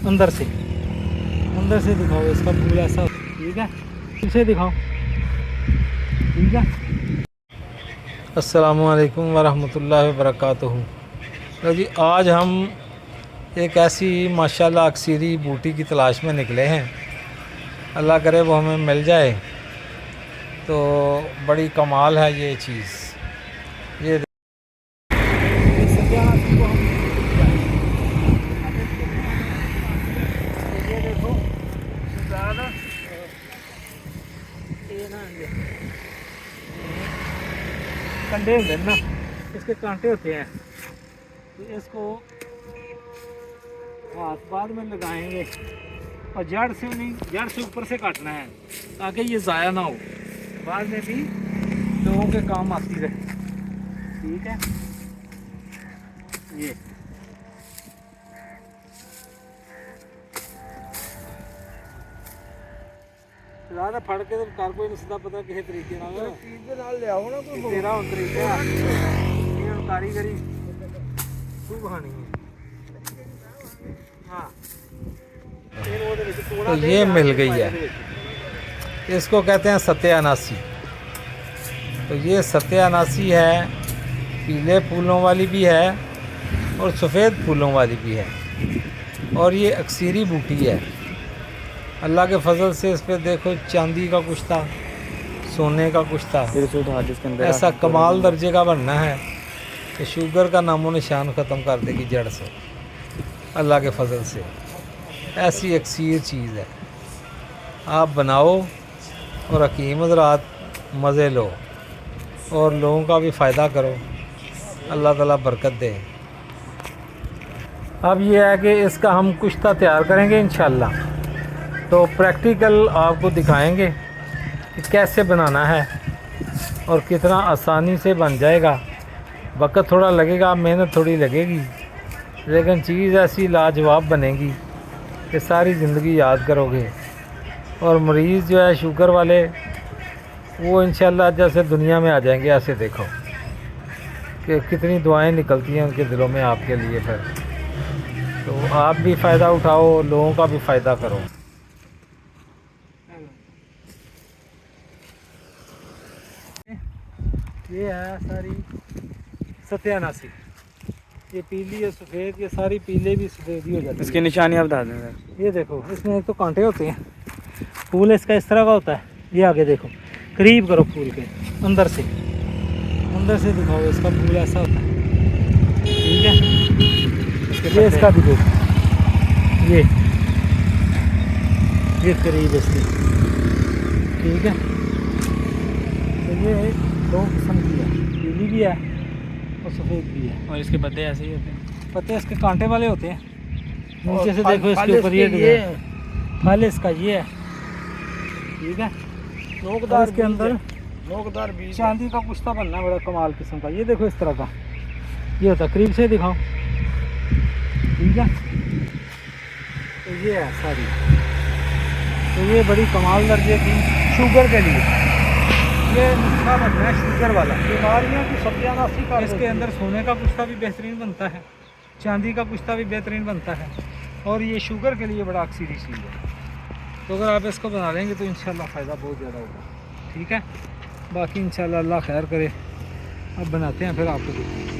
अंदर से दिखाओ इसका फूल ऐसा, ठीक है, पीछे दिखाओ, ठीक है। अस्सलामुअलैकुम वरहमतुल्लाहि वबरकातुहू। तो जी आज हम एक ऐसी माशाल्लाह अक्सीरी बूटी की तलाश में निकले हैं। अल्लाह करे वो हमें मिल जाए तो बड़ी कमाल है ये चीज़। ये देखो कंडे होते हैं ना, इसके कांटे होते हैं, तो इसको हाथ बाद में लगाएंगे और जड़ से नहीं, जड़ से ऊपर से काटना है ताकि ये ज़ाया ना हो, बाद में भी लोगों के काम आती रहे, ठीक है। ये ज़्यादा फड़ के तो कर कोई नहीं सीधा पता किसी तरीके नाल ले आओ ना, कोई तेरा हुन तरीका ये हुन कारीगरी तू बहानी है। हाँ तो ये मिल गई है, इसको कहते हैं सत्यानासी। तो ये सत्यानासी है, पीले फूलों वाली भी है और सफ़ेद फूलों वाली भी है, और ये अक्सीरी बूटी है। अल्लाह के फजल से इस पर देखो चांदी का कुछ था, सोने का कुछ था, ऐसा कमाल दर्जे का बनना है कि शुगर का नामो निशान ख़त्म कर देगी जड़ से, अल्लाह के फजल से। ऐसी अक्सीर चीज़ है, आप बनाओ और हकीम हज़रात मज़े लो और लोगों का भी फ़ायदा करो, अल्लाह ताला बरकत दे। अब ये है कि इसका हम कुश्ता तैयार करेंगे इंशाल्लाह, तो प्रैक्टिकल आपको दिखाएंगे कि कैसे बनाना है और कितना आसानी से बन जाएगा। वक्त थोड़ा लगेगा, मेहनत थोड़ी लगेगी, लेकिन चीज़ ऐसी लाजवाब बनेगी कि सारी ज़िंदगी याद करोगे। और मरीज़ जो है शुगर वाले, वो इंशाल्लाह जैसे दुनिया में आ जाएंगे। ऐसे देखो कि कितनी दुआएं निकलती हैं उनके दिलों में आपके लिए। फिर तो आप भी फ़ायदा उठाओ, लोगों का भी फ़ायदा करो। ये है सारी सत्यानासी, ये पीली है, सफ़ेद, ये सारी पीले भी सफ़ेद ही हो जाती है। इसकी निशानी आप बता दें सर। ये देखो इसमें एक तो कांटे होते हैं, फूल इसका इस तरह का होता है। ये आगे देखो, करीब करो फूल के, अंदर से दिखाओ, इसका फूल ऐसा होता है, ठीक है। ये इसका भी देखो, ये करीब इसकी, ठीक है। तो ये दो किस्म की है, पीली भी है और सफ़ेद भी है। और इसके पत्ते ऐसे ही होते हैं, पत्ते इसके कांटे वाले होते हैं। नीचे से देखो इसके ऊपर ये फल इसका ये है, ठीक है। नोकदार के अंदर नोकदार बीज, चांदी का कुश्ता बनना है बड़ा कमाल किस्म का। ये देखो इस तरह का ये होता है, करीब से दिखाओ, ठीक है। तो ये है सारी, तो ये बड़ी कमाल दर्जे की शुगर के लिए ये नुस्खा बनना है, शुगर वाला। बीमारियों की सत्यानाशी का इसके अंदर सोने का कुश्ता भी बेहतरीन बनता है, चांदी का कुश्ता भी बेहतरीन बनता है, और ये शुगर के लिए बड़ा अक्सीरी चीज़ है। तो अगर आप इसको बना लेंगे तो इंशाल्लाह फ़ायदा बहुत ज़्यादा होगा, ठीक है। बाकी इंशाल्लाह अल्लाह खैर करे, अब बनाते हैं फिर आपको दिखाएंगे।